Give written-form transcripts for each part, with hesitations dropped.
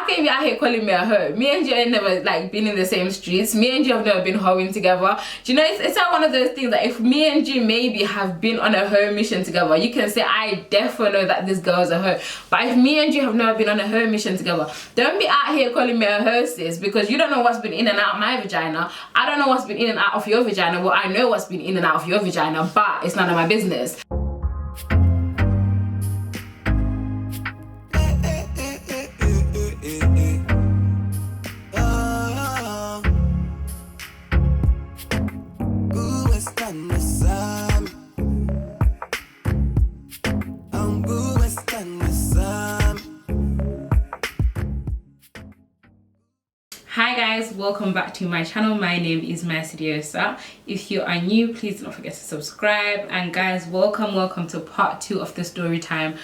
can you be out here calling me a hoe? Me and you ain't never like been in the same streets. Me and you have never been hoeing together. Do you know, it's like one of those things that if me and you maybe have been on a hoe mission together, you can say I definitely know that this girl's a hoe. But if me and you have never been on a hoe mission together, don't be out here calling me a hoe, sis, because you don't know what's been in and out of my vagina. I don't know what's been in and out of your vagina. Well, I know what's been in and out of your vagina, but it's none of my business. Hi guys, welcome back to my channel. My name is Diosa. If you are new, please don't forget to subscribe. And guys, welcome to part 2 of the story time.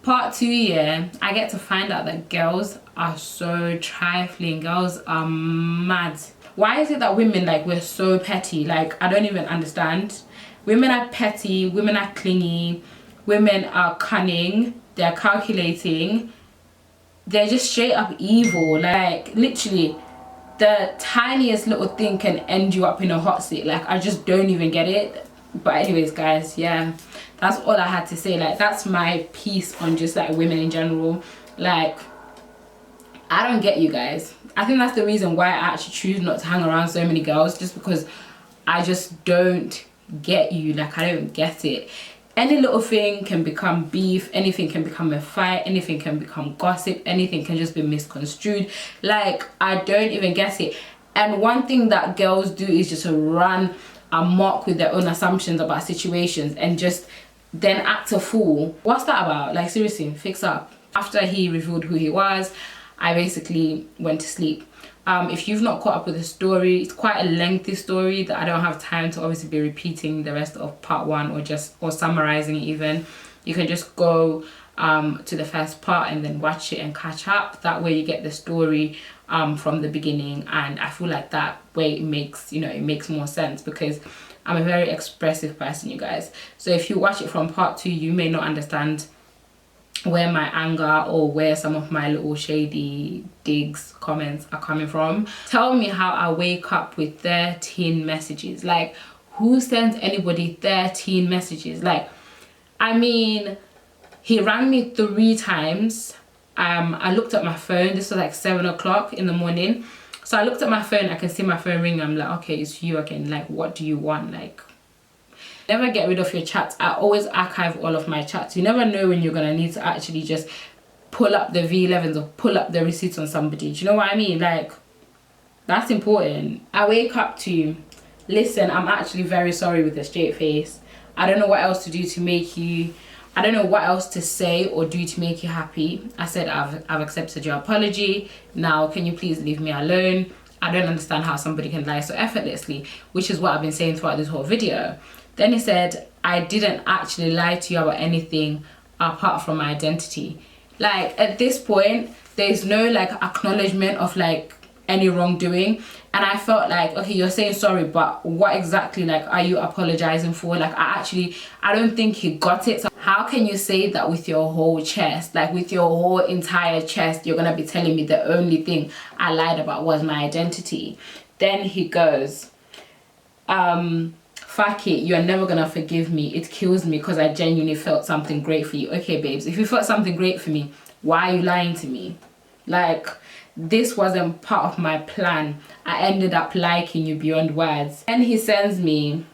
Part 2, yeah, I get to find out that girls are so trifling. Girls are mad. Why is it that women, like, we're so petty? Like, I don't even understand. Women are petty, women are clingy, women are cunning, they're calculating. They're just straight up evil. Like, literally, the tiniest little thing can end you up in a hot seat. Like, I just don't even get it. But anyways, guys, yeah, that's all I had to say. Like, that's my piece on just like women in general. Like, I don't get you guys. I think that's the reason why I actually choose not to hang around so many girls, just because I just don't get you. Like, I don't get it. Any little thing can become beef, anything can become a fight, anything can become gossip, anything can just be misconstrued. Like, I don't even get it. And one thing that girls do is just run amok with their own assumptions about situations and just then act a fool. What's that about? Like, seriously, fix up. After he revealed who he was, I basically went to sleep. If you've not caught up with the story, it's quite a lengthy story that I don't have time to obviously be repeating the rest of part 1 or summarizing it even. You can just go to the first part and then watch it and catch up. That way you get the story from the beginning, and I feel like that way it makes, you know, it makes more sense, because I'm a very expressive person, you guys. So if you watch it from part 2, you may not understand where my anger or where some of my little shady digs, comments are coming from. Tell me how I wake up with 13 messages. Like, who sends anybody 13 messages? Like, I mean, he rang me 3 times. I looked at my phone. This was like 7 o'clock in the morning. So I looked at my phone. I can see my phone ringing. I'm like, okay, it's you again. Like, what do you want? Like, never get rid of your chats. I always archive all of my chats. You never know when you're gonna need to actually just pull up the V11s or pull up the receipts on somebody. Do you know what I mean? Like, that's important. I wake up to, listen, I'm actually very sorry, with a straight face. I don't know what else to do to make you, I don't know what else to say or do to make you happy. I said, I've accepted your apology. Now, can you please leave me alone? I don't understand how somebody can lie so effortlessly, which is what I've been saying throughout this whole video. Then he said, I didn't actually lie to you about anything apart from my identity. Like, at this point, there's no like acknowledgement of like any wrongdoing. And I felt like, okay, you're saying sorry, but what exactly, like, are you apologizing for? Like, I don't think he got it. So how can you say that with your whole chest? Like, with your whole entire chest, you're gonna be telling me the only thing I lied about was my identity? Then he goes, fuck it, you're never gonna forgive me. It kills me because I genuinely felt something great for you. Okay, babes, if you felt something great for me, why are you lying to me? Like, this wasn't part of my plan. I ended up liking you beyond words. And he sends me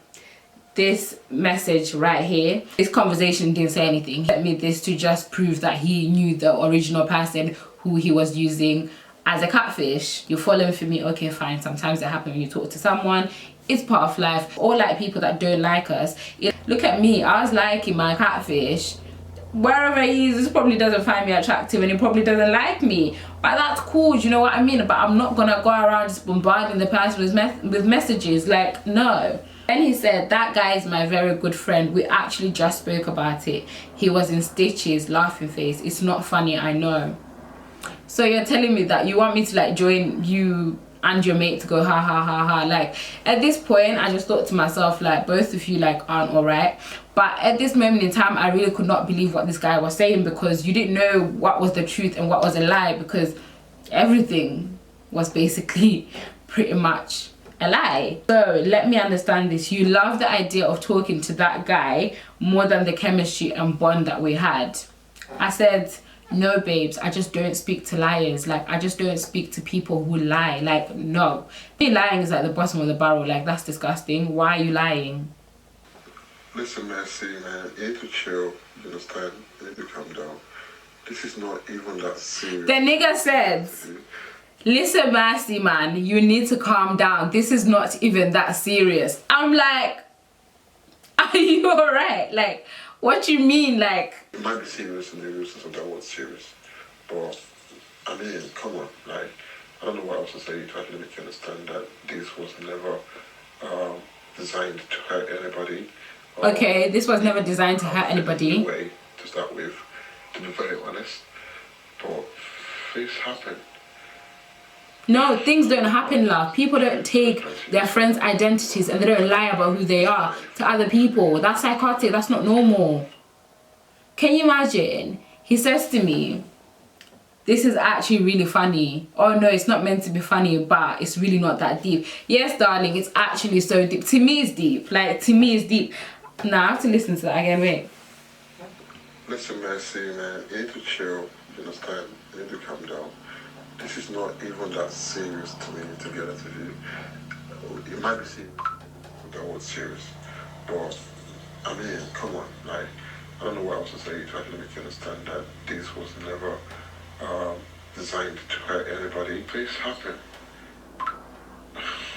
this message right here. This conversation didn't say anything. He sent me this to just prove that he knew the original person who he was using as a catfish. You're falling for me, okay, fine. Sometimes it happens when you talk to someone. It's part of life. All like people that don't like us. Look at me, I was liking my catfish. Wherever he is, this probably doesn't find me attractive and he probably doesn't like me. But that's cool, do you know what I mean? But I'm not gonna go around just bombarding the person with messages. Like, no. Then he said, that guy is my very good friend. We actually just spoke about it. He was in stitches, laughing face. It's not funny, I know. So you're telling me that you want me to like join you and your mate to go ha ha ha ha. Like at this point I just thought to myself, like, both of you like aren't alright. But at this moment in time I really could not believe what this guy was saying, because you didn't know what was the truth and what was a lie, because everything was basically pretty much a lie. So let me understand this. You love the idea of talking to that guy more than the chemistry and bond that we had. I said, no babes, I just don't speak to liars. Like, I just don't speak to people who lie. Like, no. Lying is at the bottom of the barrel. Like, that's disgusting. Why are you lying? Listen, Mercy, man, you need to chill, you understand? You need to calm down. This is not even that serious. The nigga said, listen, Mercy, man, you need to calm down. This is not even that serious. I'm like, are you alright? Like, what you mean? Like, it might be serious and the sense of that word serious, but I mean, come on, like, I don't know what else to say to actually make you understand that this was never designed to hurt anybody. Okay, this was never designed to hurt anybody. Way to start with, to be very honest, but things happen. No, things don't happen, love. People don't take their friends' identities and they don't lie about who they are to other people. That's psychotic. That's not normal. Can you imagine? He says to me, this is actually really funny. Oh no, it's not meant to be funny, but it's really not that deep. Yes, darling, it's actually so deep. To me, it's deep. Like, to me, it's deep. Now, I have to listen to that again, wait. Listen, Mercy, man, you need to chill, you understand? You need to calm down. This is not even that serious to me, to be honest with you. You might be seeing that word serious, but I mean, come on, like, I don't know what else to say to actually make you understand that this was never designed to hurt anybody. Things happen. I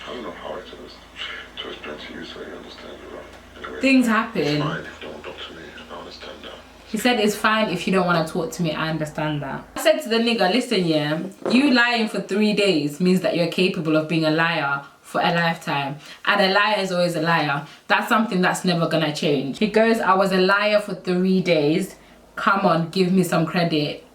don't know how to explain to you so you understand it. Anyway, things happen. It's fine if you don't talk to me, I understand that. He said it's fine if you don't want to talk to me, I understand that. I said to the nigga, listen, yeah, you lying for 3 days means that you're capable of being a liar for a lifetime. And a liar is always a liar. That's something that's never gonna change. He goes, I was a liar for 3 days. Come on, give me some credit.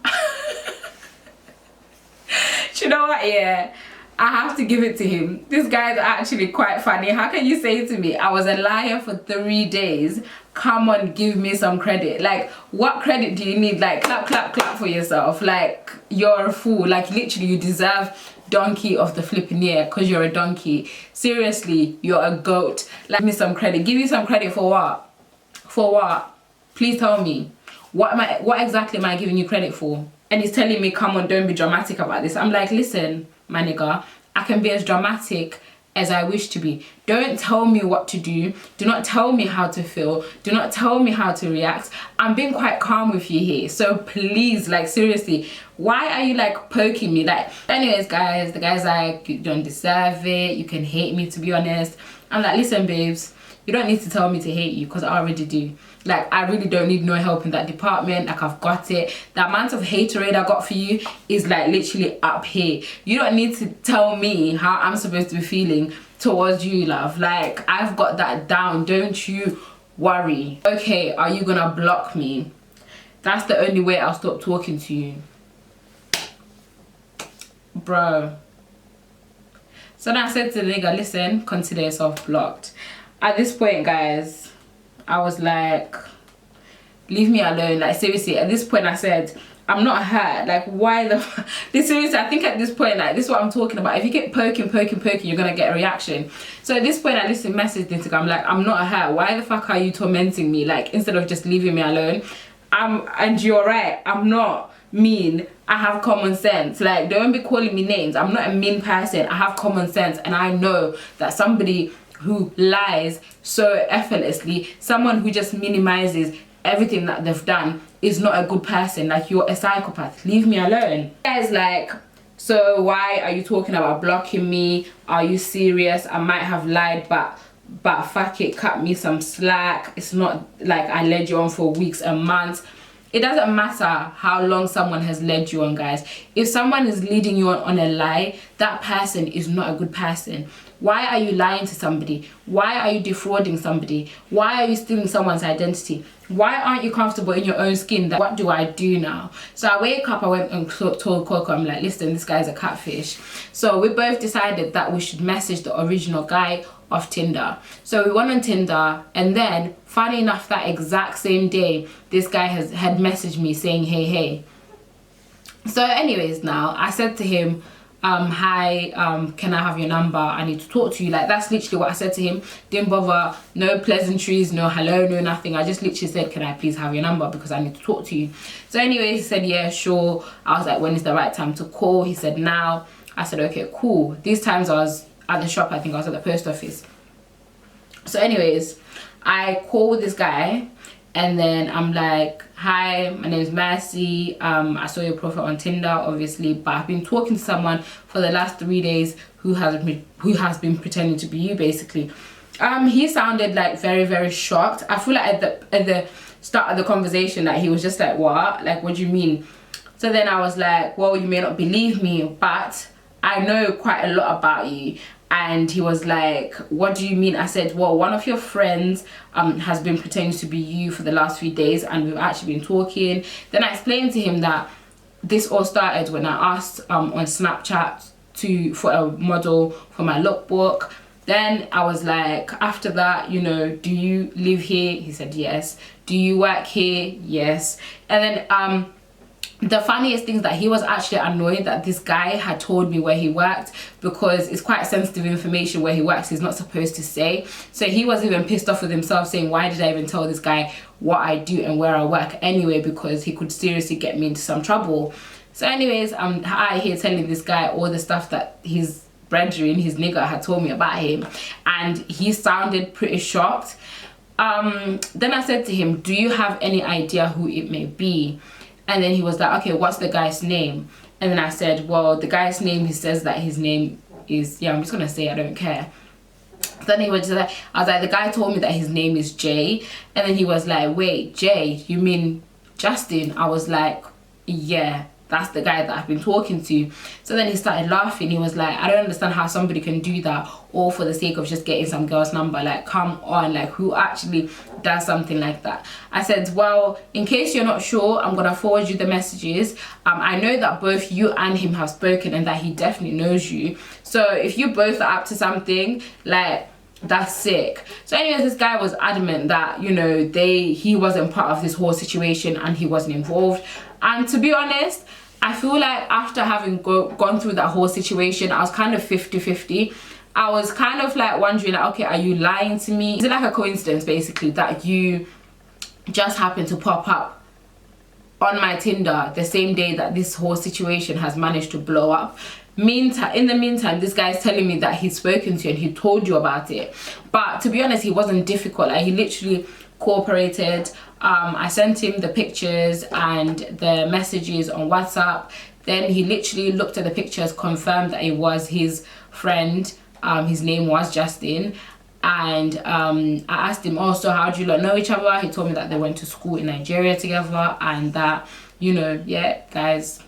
Do you know what, yeah? I have to give it to him. This guy's actually quite funny. How can you say to me, I was a liar for 3 days, come on, give me some credit? Like, what credit do you need? Like, clap, clap, clap for yourself. Like, you're a fool. Like, literally, you deserve donkey of the flipping year because you're a donkey. Seriously, you're a goat. Like, give me some credit. Give you some credit for what? For what? Please tell me. What exactly am I giving you credit for? And he's telling me, come on, don't be dramatic about this. I'm like, listen, my nigga, I can be as dramatic as I wish to be. Don't tell me what to do. Do not tell me how to feel. Do not tell me how to react. I'm being quite calm with you here. So please, like, seriously, why are you like poking me? Like, anyways, guys, the guy's like, you don't deserve it. You can hate me, to be honest. I'm like, listen, babes, you don't need to tell me to hate you because I already do. Like, I really don't need no help in that department. Like, I've got it. The amount of haterade I got for you is like literally up here. You don't need to tell me how I'm supposed to be feeling towards you, love. Like, I've got that down. Don't you worry. Okay, are you gonna block me? That's the only way I'll stop talking to you. Bro. So then I said to the nigga, listen, consider yourself blocked. At this point, guys, I was like, leave me alone. Like, seriously, at this point I said, I'm not hurt. Like, why the this, seriously, I think at this point, like, this is what I'm talking about. If you get poking, you're gonna get a reaction. So at this point I literally messaged Instagram, I'm like, I'm not hurt. Why the fuck are you tormenting me? Like, instead of just leaving me alone. And you're right, I'm not mean. I have common sense. Like, don't be calling me names. I'm not a mean person. I have common sense, and I know that somebody who lies so effortlessly, someone who just minimizes everything that they've done, is not a good person. Like, you're a psychopath. Leave me alone. Guys, like, so why are you talking about blocking me? Are you serious? I might have lied, but fuck it, cut me some slack. It's not like I led you on for weeks and months. it doesn't matter how long someone has led you on, guys. If someone is leading you on a lie, that person is not a good person. Why are you lying to somebody? Why are you defrauding somebody? Why are you stealing someone's identity? Why aren't you comfortable in your own skin? That what do I do now? So I wake up, I went and told KOKO, I'm like, listen, this guy's a catfish. So we both decided that we should message the original guy of Tinder. So we went on Tinder, and then funny enough, that exact same day, this guy had messaged me saying, hey. So anyways, now I said to him, hi, can I have your number? I need to talk to you. Like, that's literally what I said to him. Didn't bother, no pleasantries, no hello, no nothing. I just literally said, can I please have your number, because I need to talk to you. So anyways, he said, yeah, sure. I was like, when is the right time to call? He said, now. I said, okay, cool. These times I was at the shop, I think I was at the post office. So anyways, I called this guy, and then I'm like, hi, my name is Mercy. I saw your profile on Tinder, obviously, but I've been talking to someone for the last 3 days who has been pretending to be you, basically. He sounded like very shocked. I feel like at the start of the conversation that he was just like, what? Like, what do you mean? So then I was like, well, you may not believe me, but I know quite a lot about you. And he was like, what do you mean? I said, well, one of your friends has been pretending to be you for the last few days, and we've actually been talking. Then I explained to him that this all started when I asked on Snapchat for a model for my lookbook. Then I was like, after that, you know, do you live here? He said yes. Do you work here? Yes. And then the funniest thing is that he was actually annoyed that this guy had told me where he worked, because it's quite sensitive information where he works. He's not supposed to say. So he was even pissed off with himself, saying, why did I even tell this guy what I do and where I work anyway, because he could seriously get me into some trouble. So anyways, I'm out here telling this guy all the stuff that his brethren, his nigga, had told me about him, and he sounded pretty shocked. Then I said to him, do you have any idea who it may be? And then he was like, okay, what's the guy's name? And then I said, well, the guy's name, he says that his name is, yeah, I'm just gonna say I don't care. Then he was just like, I was like, the guy told me that his name is Jay. And then he was like, wait, Jay, you mean Justin? I was like, yeah, that's the guy that I've been talking to. So then he started laughing. He was like, I don't understand how somebody can do that all for the sake of just getting some girl's number. Like, come on, like, who actually does something like that? I said, well, in case you're not sure, I'm gonna forward you the messages. I know that both you and him have spoken, and that he definitely knows you. So if you both are up to something, like, that's sick. So anyways, this guy was adamant that, you know, he wasn't part of this whole situation and he wasn't involved. And to be honest, I feel like after having gone through that whole situation, I was kind of 50-50. I was kind of like wondering, like, okay, are you lying to me? Is it like a coincidence, basically, that you just happened to pop up on my Tinder the same day that this whole situation has managed to blow up? In the meantime, this guy's telling me that he's spoken to you and he told you about it. But to be honest, he wasn't difficult. Like, he literally cooperated. I sent him the pictures and the messages on WhatsApp. Then he literally looked at the pictures, confirmed that it was his friend. His name was Justin. And I asked him also, how do you lot know each other? He told me that they went to school in Nigeria together, and that, you know, yeah, guys,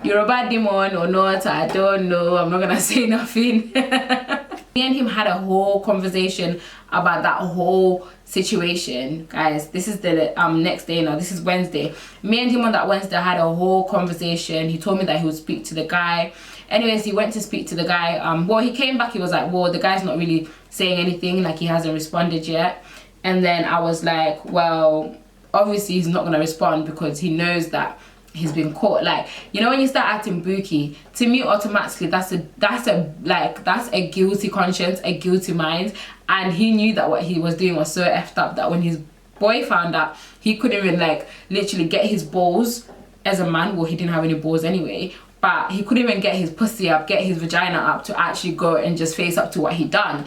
you're a bad demon or not, I don't know. I'm not gonna say nothing. Me and him had a whole conversation about that whole situation, guys. This is the next day now. This is Wednesday. Me and him on that Wednesday had a whole conversation. He told me that he would speak to the guy. Anyways, he went to speak to the guy. Well, he came back, he was like, well, the guy's not really saying anything, like, he hasn't responded yet. And then I was like, well, obviously he's not gonna respond because he knows that he's been caught. Like, you know, when you start acting booky, to me automatically that's a guilty conscience, a guilty mind. And he knew that what he was doing was so effed up that when his boy found out, he couldn't even, like, literally get his balls as a man. Well, he didn't have any balls anyway, but he couldn't even get his pussy up, get his vagina up to actually go and just face up to what he'd done.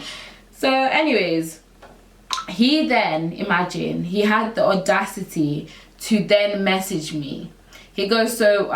So anyways, he then, imagine, he had the audacity to then message me. He goes, so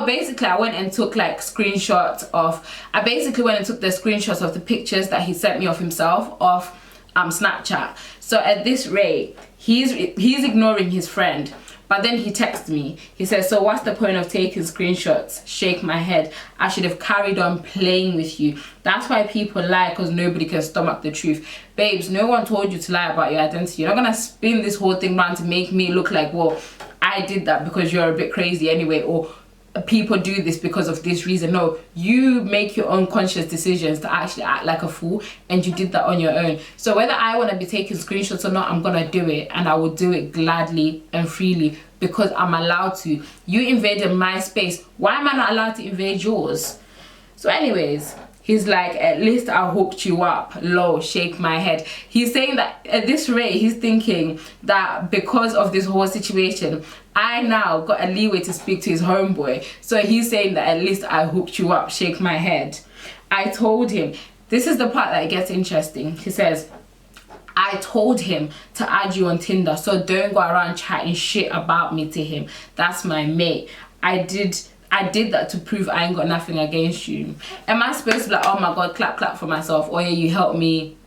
basically I went and took like screenshots of, the screenshots of the pictures that he sent me of himself, of Snapchat. So at this rate, he's ignoring his friend. But then he texts me. He says, so what's the point of taking screenshots? Shake my head. I should have carried on playing with you. That's why people lie, because nobody can stomach the truth. Babes, no one told you to lie about your identity. You're not going to spin this whole thing around to make me look like, well, I did that because you're a bit crazy anyway, or people do this because of this reason. No, you make your own conscious decisions to actually act like a fool, and you did that on your own. So whether I want to be taking screenshots or not, I'm gonna do it, and I will do it gladly and freely because I'm allowed to. You invaded my space, why am I not allowed to invade yours? So anyways, he's like, at least I hooked you up. Lol, shake my head. He's saying that at this rate, he's thinking that because of this whole situation, I now got a leeway to speak to his homeboy. So he's saying that at least I hooked you up. Shake my head. I told him. This is the part that gets interesting. He says, I told him to add you on Tinder, so don't go around chatting shit about me to him. That's my mate. I did that to prove I ain't got nothing against you. Am I supposed to be like, oh my god, clap clap for myself, or yeah, you help me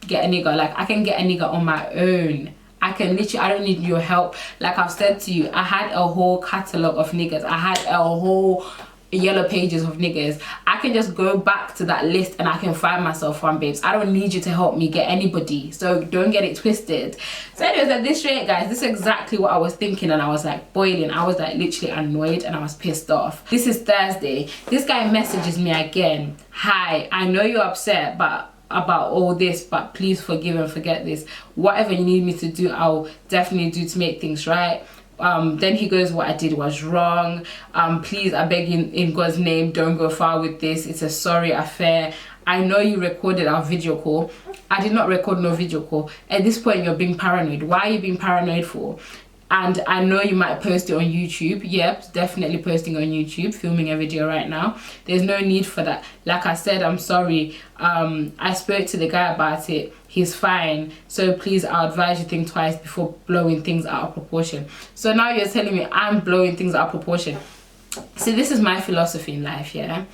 get a nigga? Like, I can get a nigga on my own. I can literally, I don't need your help. Like I've said to you, I had a whole catalogue of niggas. I had a whole yellow pages of niggas. I can just go back to that list and I can find myself one, babes. I don't need you to help me get anybody, so don't get it twisted. So anyways, at this rate, guys, this is exactly what I was thinking, and I was like boiling. I was like literally annoyed and I was pissed off. This is Thursday. This guy messages me again. Hi, I know you're upset about all this, but please forgive and forget this. Whatever you need me to do, I'll definitely do to make things right. Then he goes, what I did was wrong. Please, I beg you in God's name, don't go far with this. It's a sorry affair. I know you recorded our video call. I did not record no video call. At this point, you're being paranoid. Why are you being paranoid for? And I know you might post it on YouTube. Yep, definitely posting on YouTube, filming a video right now. There's no need for that. Like I said, I'm sorry. I spoke to the guy about it. He's fine. So please, I'll advise you think twice before blowing things out of proportion. So now you're telling me I'm blowing things out of proportion. See, this is my philosophy in life, yeah?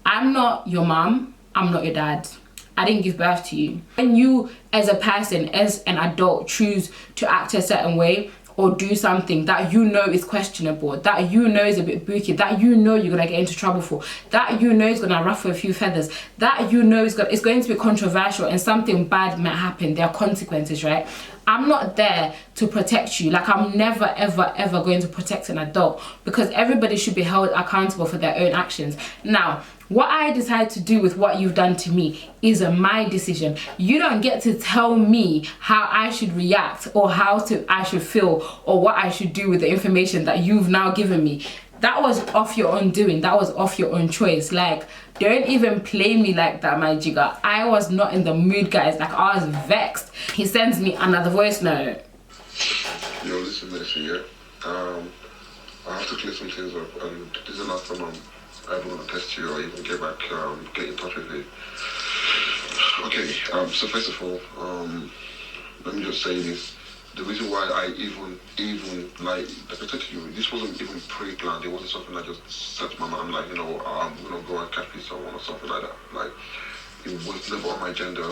I'm not your mom. I'm not your dad. I didn't give birth to you. When you, as a person, as an adult, choose to act a certain way, or do something that you know is questionable, that you know is a bit booky, that you know you're gonna get into trouble for, that you know is gonna ruffle a few feathers, that you know is going to be controversial and something bad might happen, there are consequences, right? I'm not there to protect you. Like, I'm never ever ever going to protect an adult, because everybody should be held accountable for their own actions. Now, what I decide to do with what you've done to me is my decision. You don't get to tell me how I should react, or how I should feel, or what I should do with the information that you've now given me. That was off your own doing. That was off your own choice. Like, don't even play me like that, my jigger. I was not in the mood, guys. Like, I was vexed. He sends me another voice note. Yo, listen, yeah. I have to clear some things up, and this is the last time I ever want to test you or even get in touch with you. Okay, so first of all, let me just say this. The reason why I even like I said to you, this wasn't even pre-planned. It wasn't something I just said to my mom, like, you know, I'm gonna go and catfish someone or something like that. Like, it was never on my agenda.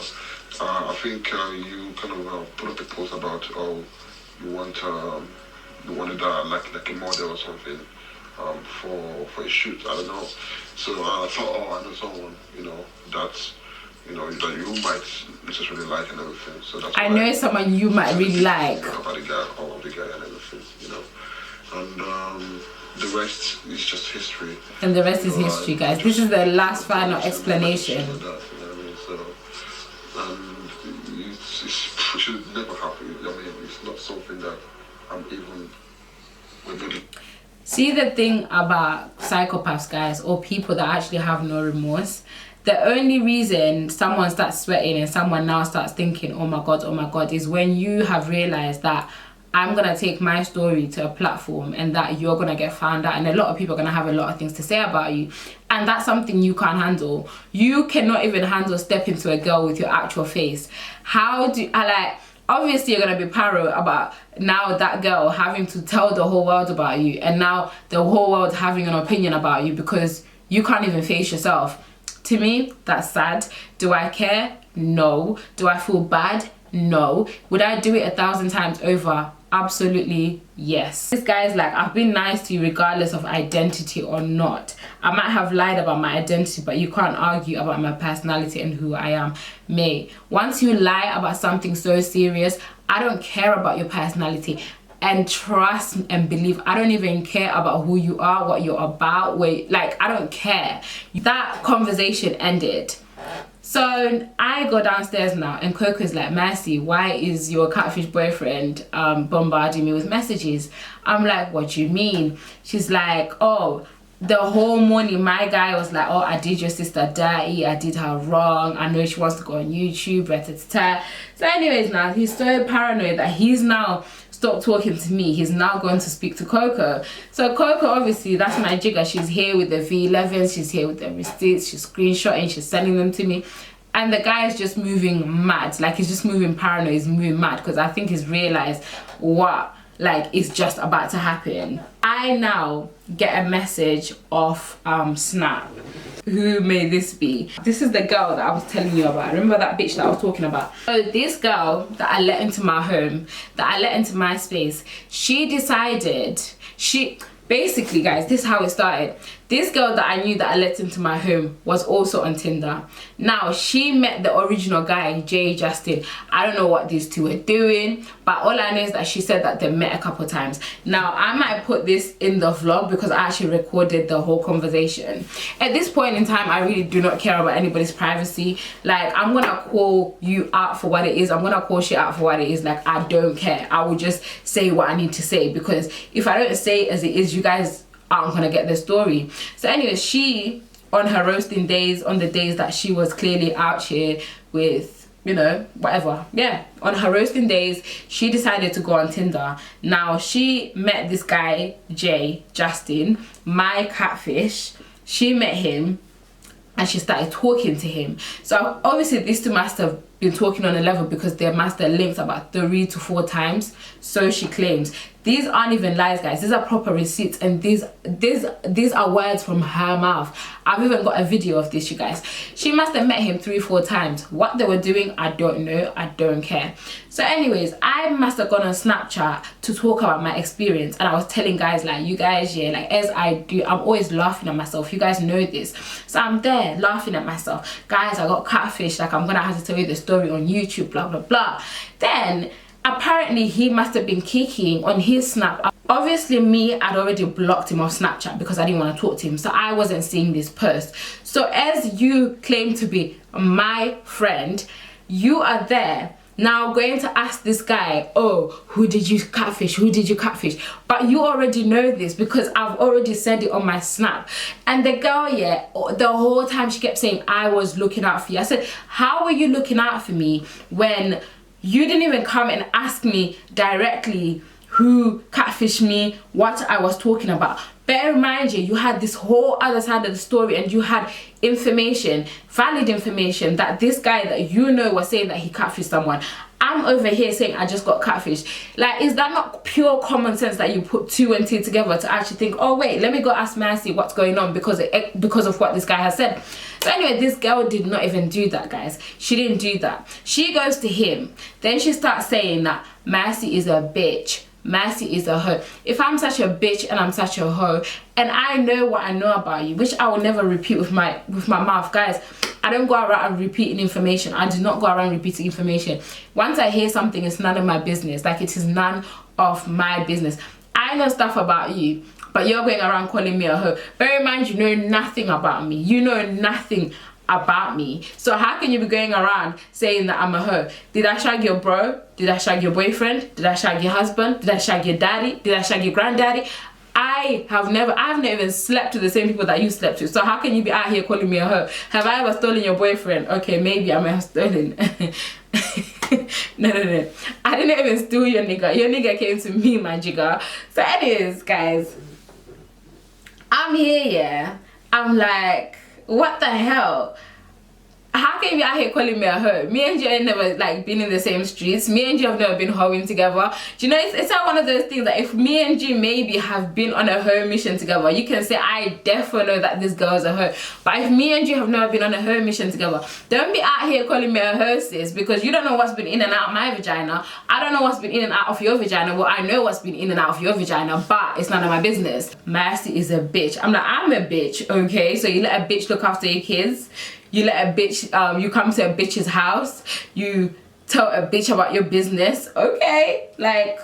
I think you kind of put up a post about, oh, you wanted like a model or something for a shoot. I don't know. So I thought, oh, I know someone, you know, that's, you know, that you might necessarily like and everything. So that's I know someone you might really like. About the guy and everything, you know. And the rest is just history. And the rest is history, guys. This is the last final explanation. You know what I mean? So, it should never happen. I mean, it's not something that I'm even really. See, the thing about psychopaths, guys, or people that actually have no remorse, the only reason someone starts sweating and someone now starts thinking, oh my god, is when you have realized that I'm gonna take my story to a platform and that you're gonna get found out, and a lot of people are gonna have a lot of things to say about you, and that's something you can't handle. You cannot even handle stepping to a girl with your actual face. Obviously you're gonna be paro about now that girl having to tell the whole world about you, and now the whole world having an opinion about you because you can't even face yourself. To me, that's sad. Do I care? No. Do I feel bad? No. Would I do it 1,000 times over? Absolutely yes. This guy's like, I've been nice to you regardless of identity or not. I might have lied about my identity, but you can't argue about my personality and who I am. Mate, once you lie about something so serious, I don't care about your personality. And trust and believe, I don't even care about who you are, what you're about, like, I don't care. That conversation ended. So I go downstairs now and Coco's like, Mercy, why is your catfish boyfriend bombarding me with messages? I'm like, what do you mean? She's like, oh, the whole morning my guy was like, oh, I did your sister dirty, I did her wrong, I know she wants to go on YouTube, So anyways, now he's so paranoid that he's now stopped talking to me. He's now going to speak to Coco. So Coco, obviously, that's my jigger. She's here with the V11s, she's here with the receipts, she's screenshotting, she's sending them to me. And the guy is just moving mad. Like, he's just moving paranoid, he's moving mad, because I think he's realized what, like, is just about to happen. I now get a message off Snap. Who may this be? This is the girl that I was telling you about. Remember that bitch that I was talking about? So this girl that I let into my home, that I let into my space, she decided, basically, guys, this is how it started. This girl that I knew that I let into my home was also on Tinder. Now, she met the original guy, Jay Justin. I don't know what these two were doing, but all I know is that she said that they met a couple times. Now, I might put this in the vlog because I actually recorded the whole conversation. At this point in time, I really do not care about anybody's privacy. Like, I'm gonna call you out for what it is. I'm gonna call shit out for what it is. Like, I don't care. I will just say what I need to say, because if I don't say it as it is, you guys aren't gonna get the story. So anyway, she, on her roasting days, on the days that she was clearly out here with, you know, whatever, yeah, on her roasting days, she decided to go on Tinder. Now, she met this guy, Jay Justin, my catfish. She met him and she started talking to him. So obviously these two must have been talking on a level, because their master linked about 3 to 4 times, so she claims. These aren't even lies, guys. These are proper receipts, and these are words from her mouth. I've even got a video of this, you guys. She must have met him 3-4 times. What they were doing, I don't know. I don't care. So anyways, I must have gone on Snapchat to talk about my experience, and I was telling guys, like, you guys, yeah, like, as I do, I'm always laughing at myself. You guys know this. So I'm there laughing at myself. Guys, I got catfish. Like, I'm gonna have to tell you the story on YouTube, blah blah blah. Then apparently he must have been kicking on his Snap. Obviously me, I'd already blocked him off Snapchat because I didn't want to talk to him, so I wasn't seeing this post. So as you claim to be my friend, you are there now going to ask this guy, oh, who did you catfish, who did you catfish? But you already know this because I've already said it on my Snap. And the girl, yeah, the whole time she kept saying, I was looking out for you. I said, how were you looking out for me when you didn't even come and ask me directly who catfished me, what I was talking about? Bear in mind, you had this whole other side of the story, and you had information, valid information, that this guy that you know was saying that he catfished someone. I'm over here saying I just got catfished. Like, is that not pure common sense that you put 2 and 2 together to actually think, oh wait, let me go ask Mercy what's going on because of what this guy has said? So anyway, this girl did not even do that, guys. She didn't do that. She goes to him. Then she starts saying that Mercy is a bitch. Mercy is a hoe. If I'm such a bitch and I'm such a hoe, and I know what I know about you, which I will never repeat with my mouth, guys. I don't go around repeating information. I do not go around repeating information. Once I hear something, it's none of my business. Like, it is none of my business. I know stuff about you, but you're going around calling me a hoe. Bear in mind, you know nothing about me. You know nothing about me. So how can you be going around saying that I'm a hoe? Did I shag your bro? Did I shag your boyfriend? Did I shag your husband? Did I shag your daddy? Did I shag your granddaddy? I have never even slept with the same people that you slept with. So how can you be out here calling me a hoe? Have I ever stolen your boyfriend? Okay, maybe I may have stolen. No. I didn't even steal your nigga. Your nigga came to me, my jigger. So anyways, guys, I'm here, yeah. I'm like, what the hell? how can you out here calling me a hoe? Me and you ain't never like been in the same streets. Me and you have never been hoeing together. Do you know, it's like one of those things that if me and you maybe have been on a hoe mission together, you can say I definitely know that this girl is a hoe. But if me and you have never been on a hoe mission together, don't be out here calling me a hoe, sis, because you don't know what's been in and out of my vagina. I don't know what's been in and out of your vagina. Well, I know what's been in and out of your vagina, but it's none of my business. Mercy is a bitch. I'm like, I'm a bitch, okay? So you let a bitch look after your kids. You let a bitch, you come to a bitch's house. You tell a bitch about your business, okay? Like,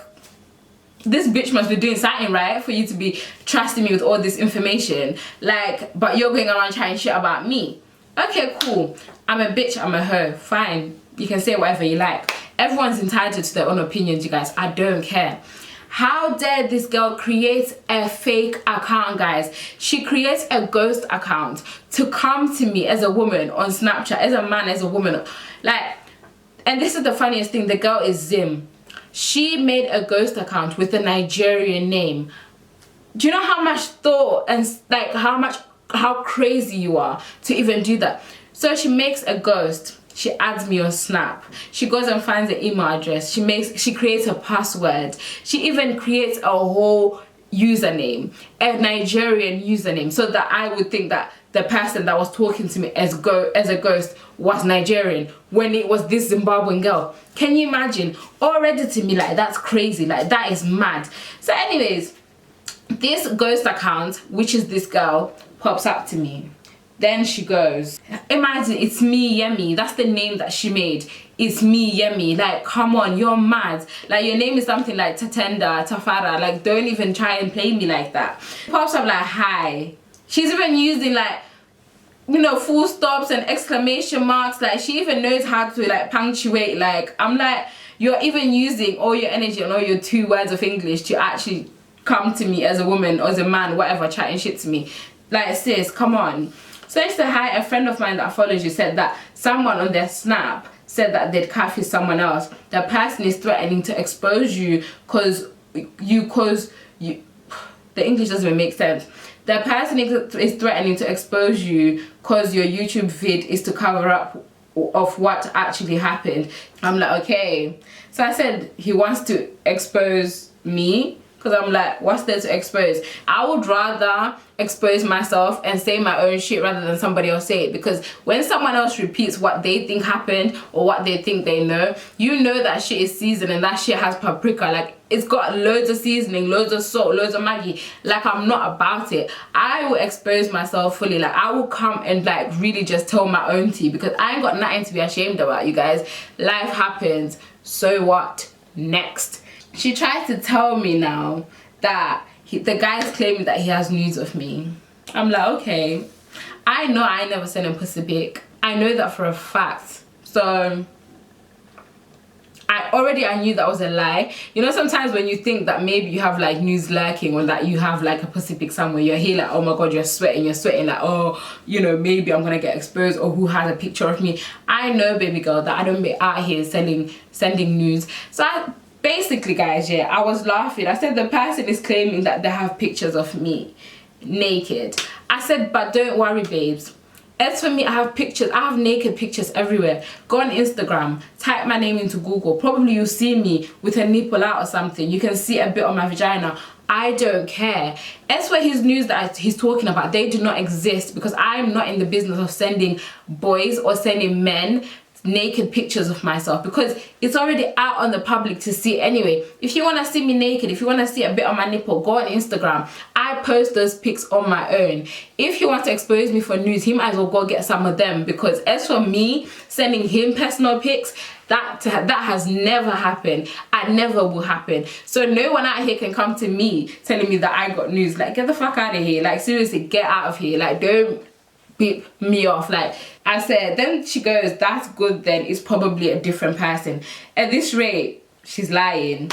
this bitch must be doing something right for you to be trusting me with all this information. Like, but you're going around trying shit about me. Okay, cool. I'm a bitch, I'm a hoe. Fine. You can say whatever you like. Everyone's entitled to their own opinions, you guys. I don't care. How dare this girl create a fake account, guys? She creates a ghost account to come to me as a woman on Snapchat, as a man, as a woman. Like, and this is the funniest thing, the girl is Zim. She made a ghost account with a Nigerian name. Do you know how much thought and like how crazy you are to even do that? So she makes a ghost. She adds me on Snap. She goes and finds the email address. She creates a password. She even creates a whole username, a Nigerian username, so that I would think that the person that was talking to me as a ghost was Nigerian when it was this Zimbabwean girl. Can you imagine? Already to me, like, that's crazy. Like, that is mad. So anyways, this ghost account, which is this girl, pops up to me. Then she goes, imagine, it's me, Yemi. That's the name that she made. It's me, Yemi. Like, come on, you're mad. Like, your name is something like Tatenda, Tafara. Like, don't even try and play me like that. Pops up like, hi. She's even using like, you know, full stops and exclamation marks. Like, she even knows how to like punctuate. Like, I'm like, you're even using all your energy and all your 2 words of English to actually come to me as a woman or as a man, whatever, chatting shit to me. Like, sis, come on. So next to hi, a friend of mine that follows you said that someone on their Snap said that they'd catfish someone else. The person is threatening to expose you because the English doesn't even make sense. The person is threatening to expose you because your YouTube vid is to cover up of what actually happened. I'm like, okay. So I said he wants to expose me. Because I'm like, what's there to expose? I would rather expose myself and say my own shit rather than somebody else say it. Because when someone else repeats what they think happened or what they think they know, you know that shit is seasoned and that shit has paprika. Like, it's got loads of seasoning, loads of salt, loads of Maggi. Like, I'm not about it. I will expose myself fully. Like, I will come and like really just tell my own tea because I ain't got nothing to be ashamed about, you guys. Life happens. So what? Next. She tried to tell me now that the guy's claiming that he has nudes of me. I'm like, okay. I know I never sent him pussy pic. I know that for a fact. So I knew that was a lie. You know, sometimes when you think that maybe you have like news lurking or that you have like a pussy pic somewhere, you're here like, oh my god, you're sweating like, oh, you know, maybe I'm gonna get exposed, or who has a picture of me. I know, baby girl, that I don't be out here sending news. So basically, guys, yeah, I was laughing. I said the person is claiming that they have pictures of me naked. I said, but don't worry, babes. As for me, I have pictures. I have naked pictures everywhere. Go on Instagram, type my name into Google. Probably you'll see me with a nipple out or something. You can see a bit of my vagina. I don't care. As for his news that he's talking about, they do not exist because I'm not in the business of sending boys or sending men naked pictures of myself because it's already out on the public to see anyway. If you want to see me naked, if you want to see a bit of my nipple, go on Instagram. I post those pics on my own. If he wants to expose me for news, he might as well go get some of them, because as for me sending him personal pics, that has never happened and never will happen. So no one out here can come to me telling me that I got news. Like, get the fuck out of here. Like, seriously, get out of here. Like, don't beat me off. Like I said, then she goes, that's good then, it's probably a different person. At this rate, she's lying.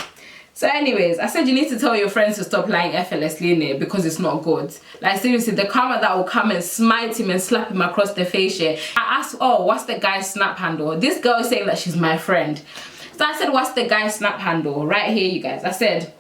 So anyways, I said you need to tell your friends to stop lying effortlessly in it because it's not good. Like, seriously, the karma that will come and smite him and slap him across the face here. I asked, oh, what's the guy's Snap handle? This girl is saying that she's my friend. So I said, what's the guy's Snap handle? Right here, you guys. I said,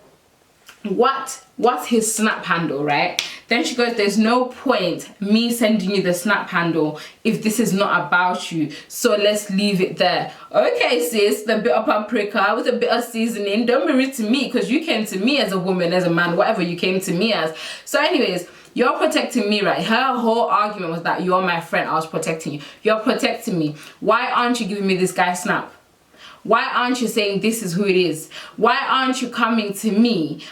what's his snap handle, right? Then she goes, there's no point me sending you the snap handle if this is not about you, so let's leave it there. Okay sis, the bit of paprika with a bit of seasoning, don't be rude to me because you came to me as a woman, as a man, whatever you came to me as. So anyways, you're protecting me, right? Her whole argument was that you're my friend, I was protecting you. You're protecting me. Why aren't you giving me this guy's snap? Why aren't you saying this is who it is? Why aren't you coming to me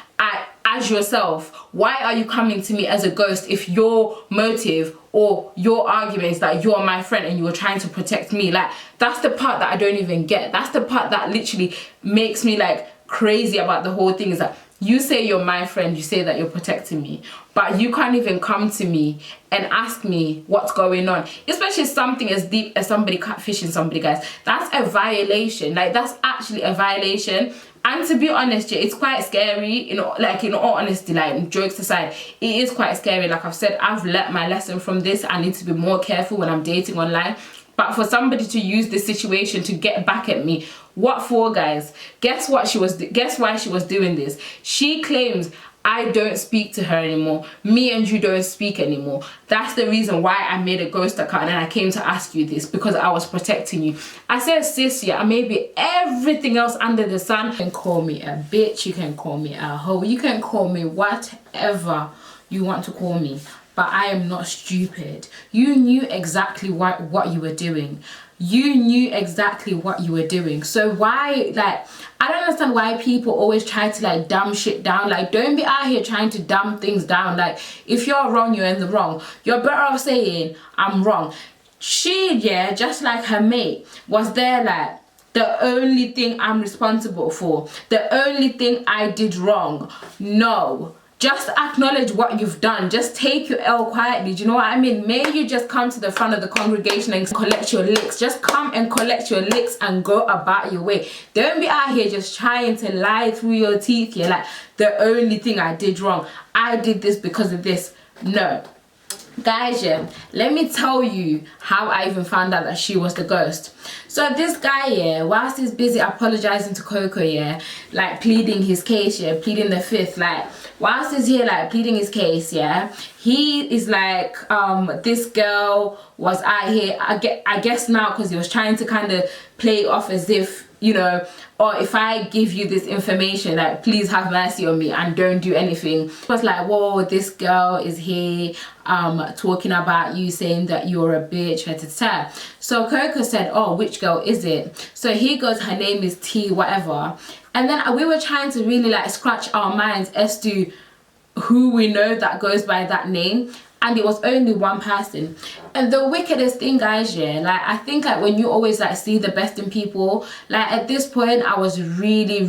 as yourself? Why are you coming to me as a ghost if your motive or your argument is that you're my friend and you were trying to protect me? Like, that's the part that I don't even get. That's the part that literally makes me like crazy about the whole thing, is that you say you're my friend, you say that you're protecting me, but you can't even come to me and ask me what's going on, especially something as deep as somebody catfishing somebody, guys. That's a violation. Like, that's actually a violation. And to be honest, yeah, it's quite scary, you know, like in all honesty, like jokes aside, it is quite scary. Like I've said, I've learnt my lesson from this. I need to be more careful when I'm dating online. But for somebody to use this situation to get back at me, what for, guys? Guess why she was doing this? She claims I don't speak to her anymore. Me and you don't speak anymore. That's the reason why I made a ghost account and I came to ask you this, because I was protecting you. I said, sis, yeah, maybe everything else under the sun. You can call me a bitch, you can call me a hoe, you can call me whatever you want to call me. But I am not stupid. You knew exactly what you were doing. You knew exactly what you were doing. So why, like, I don't understand why people always try to like dumb shit down. Like, don't be out here trying to dumb things down. Like, if you're wrong, you're in the wrong. You're better off saying, I'm wrong. She, yeah, just like her mate, was there like, the only thing I'm responsible for, the only thing I did wrong. No. Just acknowledge what you've done. Just take your L quietly. Do you know what I mean? May you just come to the front of the congregation and collect your licks. Just come and collect your licks and go about your way. Don't be out here just trying to lie through your teeth. You're like, the only thing I did wrong, I did this because of this. No. Guys, yeah, let me tell you how I even found out that she was the ghost. So this guy, yeah, whilst he's busy apologizing to Koko, yeah, like pleading his case, yeah, pleading the fifth, like whilst he's here like pleading his case, yeah, he is like, this girl was out here, I guess now, because he was trying to kind of play it off as if, you know, or if I give you this information, like, please have mercy on me and don't do anything. It was like, whoa, this girl is here talking about you, saying that you're a bitch, etc. So Koko said, oh, which girl is it? So he goes, her name is T whatever. And then we were trying to really like scratch our minds as to who we know that goes by that name. And it was only one person. And the wickedest thing, guys, yeah, like I think like when you always like see the best in people, like at this point I was really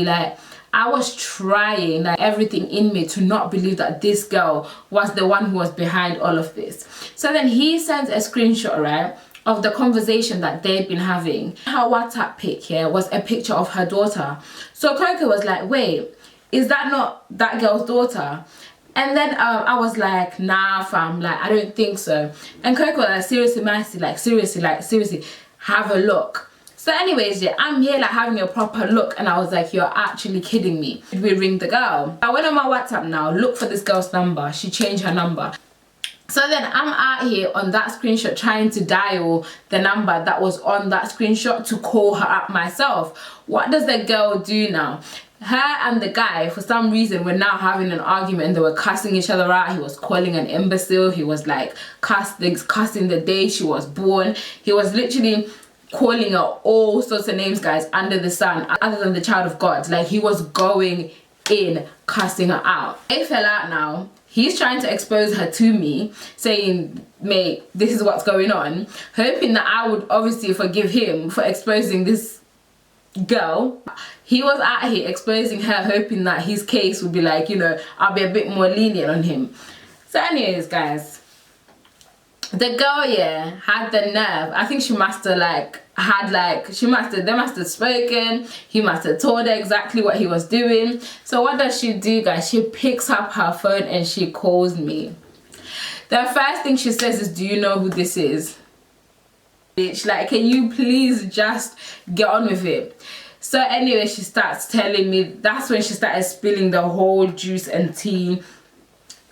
like, I was trying like everything in me to not believe that this girl was the one who was behind all of this. So then he sends a screenshot, right, of the conversation that they'd been having. Her WhatsApp pic here was a picture of her daughter. So Koko was like, wait, is that not that girl's daughter? And then I was like, nah fam, like I don't think so. And Koko like, seriously Mercy, like seriously have a look. So anyways, yeah, I'm here like having a proper look and I was like, you're actually kidding me. Did we ring the girl? I went on my WhatsApp now, look for this girl's number. She changed her number. So then I'm out here on that screenshot trying to dial the number that was on that screenshot to call her up myself. What does the girl do now? Her and the guy, for some reason, were now having an argument and they were cussing each other out. He was calling an imbecile. He was like cussing the day she was born. He was literally calling her all sorts of names, guys, under the sun, other than the child of God. Like, he was going in, cussing her out. It fell out now. He's trying to expose her to me, saying, mate, this is what's going on, hoping that I would obviously forgive him for exposing this girl. He was out here exposing her, hoping that his case would be like, you know, I'll be a bit more lenient on him. So anyways, guys, the girl, yeah, had the nerve. I think she must have they must have spoken. He must have told her exactly what he was doing. So what does she do, guys? She picks up her phone and she calls me. The first thing she says is, do you know who this is? Bitch, like, can you please just get on with it? So anyway, she starts telling me, that's when she started spilling the whole juice and tea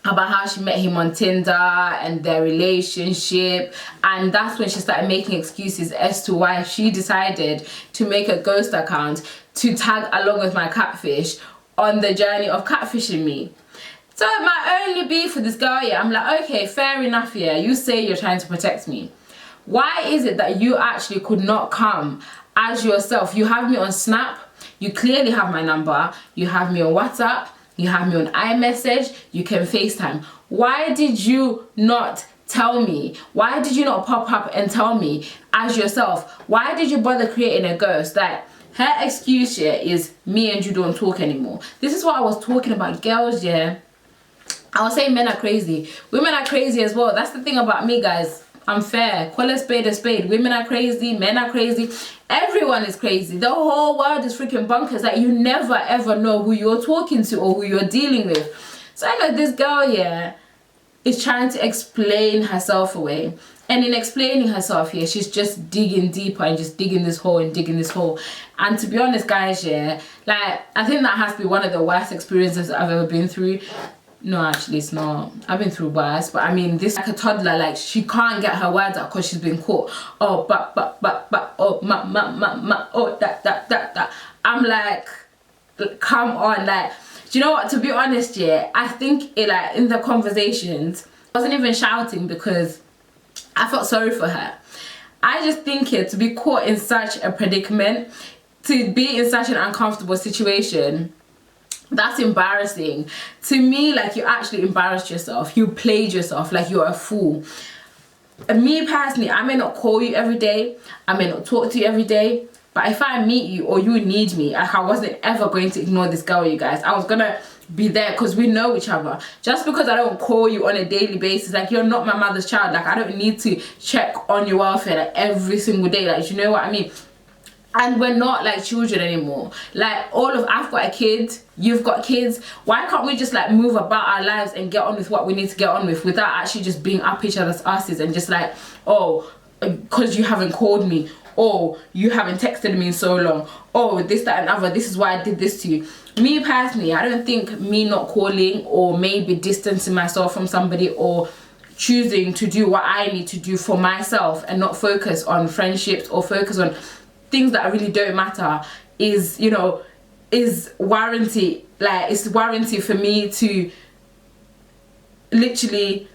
about how she met him on Tinder and their relationship. And that's when she started making excuses as to why she decided to make a ghost account to tag along with my catfish on the journey of catfishing me. So my only beef with this girl, yeah, I'm like, okay, fair enough, yeah, you say you're trying to protect me. Why is it that you actually could not come as yourself? You have me on Snap, you clearly have my number, you have me on WhatsApp, you have me on iMessage, you can FaceTime. Why did you not tell me? Why did you not pop up and tell me as yourself? Why did you bother creating a ghost? Like, her excuse here is me and you don't talk anymore. This is what I was talking about, girls, yeah. I was saying men are crazy. Women are crazy as well. That's the thing about me, guys. I'm fair. Call a spade a spade. Women are crazy. Men are crazy. Everyone is crazy. The whole world is freaking bonkers. Like, you never ever know who you're talking to or who you're dealing with. So I know this girl here is trying to explain herself away. And in explaining herself here, she's just digging deeper and just digging this hole and digging this hole. And to be honest, guys, yeah, like, I think that has to be one of the worst experiences I've ever been through. No, actually, it's not. I've been through worse, but I mean, this like a toddler, like, she can't get her words out because she's been caught. Oh, but, oh, ma, oh, that. I'm like, come on, like, do you know what? To be honest, yeah, I think it, like, in the conversations, I wasn't even shouting because I felt sorry for her. I just think it to be caught in such a predicament, to be in such an uncomfortable situation. That's embarrassing. To me, like, you actually embarrassed yourself. You played yourself like you're a fool. And me personally, I may not call you every day. I may not talk to you every day. But if I meet you or you need me, like, I wasn't ever going to ignore this girl, you guys. I was going to be there because we know each other. Just because I don't call you on a daily basis, like, you're not my mother's child. Like, I don't need to check on your welfare, like, every single day. Like, you know what I mean? And we're not like children anymore. Like, I've got a kid, you've got kids. Why can't we just like move about our lives and get on with what we need to get on with without actually just being up each other's asses and just like, oh, because you haven't called me, oh, you haven't texted me in so long, oh, this, that, and other, this is why I did this to you. Me personally, I don't think me not calling or maybe distancing myself from somebody or choosing to do what I need to do for myself and not focus on friendships or focus on things that really don't matter is, you know, is warranty. Like, it's warranty for me to literally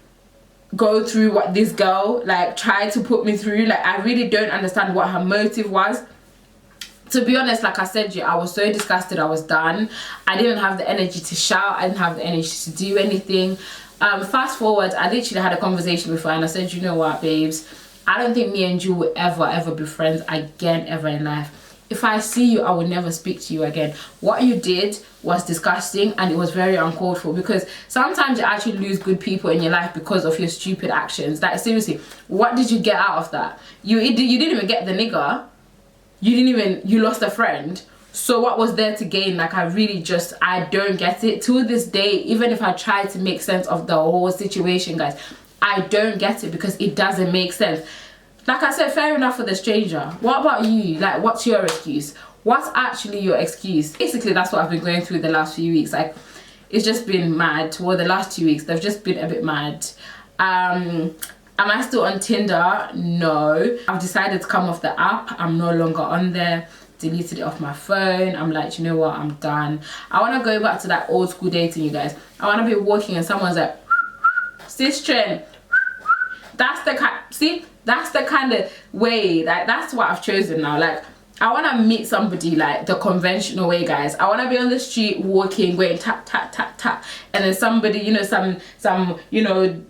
go through what this girl like tried to put me through. Like, I really don't understand what her motive was. To be honest, like I said, I was so disgusted. I was done. I didn't have the energy to shout. I didn't have the energy to do anything. Fast forward, I literally had a conversation with her and I said, you know what, babes, I don't think me and you will ever be friends again ever in life. If I see you, I will never speak to you again. What you did was disgusting and it was very uncalled for, because sometimes you actually lose good people in your life because of your stupid actions. Like, seriously, what did you get out of that? You didn't even get the nigga. You lost a friend. So what was there to gain? Like, I don't get it. To this day, even if I try to make sense of the whole situation, guys, I don't get it because it doesn't make sense. Like I said, fair enough for the stranger. What about you? Like, what's your excuse? What's actually your excuse? Basically, that's what I've been going through the last few weeks. Like, it's just been mad. Well, the last 2 weeks, they've just been a bit mad. Am I still on Tinder? No. I've decided to come off the app. I'm no longer on there. Deleted it off my phone. I'm like, you know what? I'm done. I want to go back to that old school dating, you guys. I want to be walking and someone's like, sis trend. That's the kind, see, that's the kind of way, like, that's what I've chosen now. Like, I want to meet somebody like the conventional way, guys. I want to be on the street walking, going tap tap tap tap, and then somebody, you know, some you know,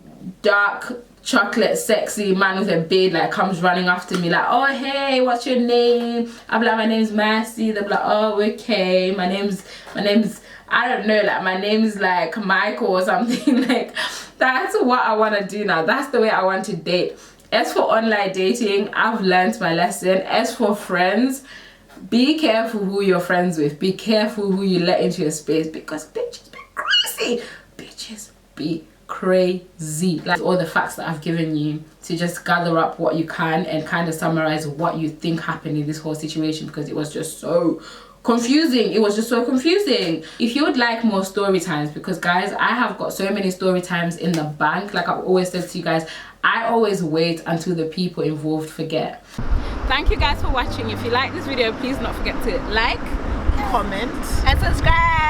dark chocolate sexy man with a beard like comes running after me like, oh hey, what's your name? I'm like, my name's Mercy. They're like, oh okay, my name's I don't know, like, my name's like Michael or something. Like, that's what I want to do now. That's the way I want to date. As for online dating, I've learned my lesson. As for friends, be careful who you're friends with. Be careful who you let into your space, because bitches be crazy. Bitches be crazy. Like all the facts that I've given you to just gather up what you can and kind of summarize what you think happened in this whole situation, because it was just so confusing. It was just so confusing. If you would like more story times, because guys, I have got so many story times in the bank. Like I've always said to you guys, I always wait until the people involved forget. Thank you guys for watching. If you like this video, please don't forget to like, comment, and subscribe.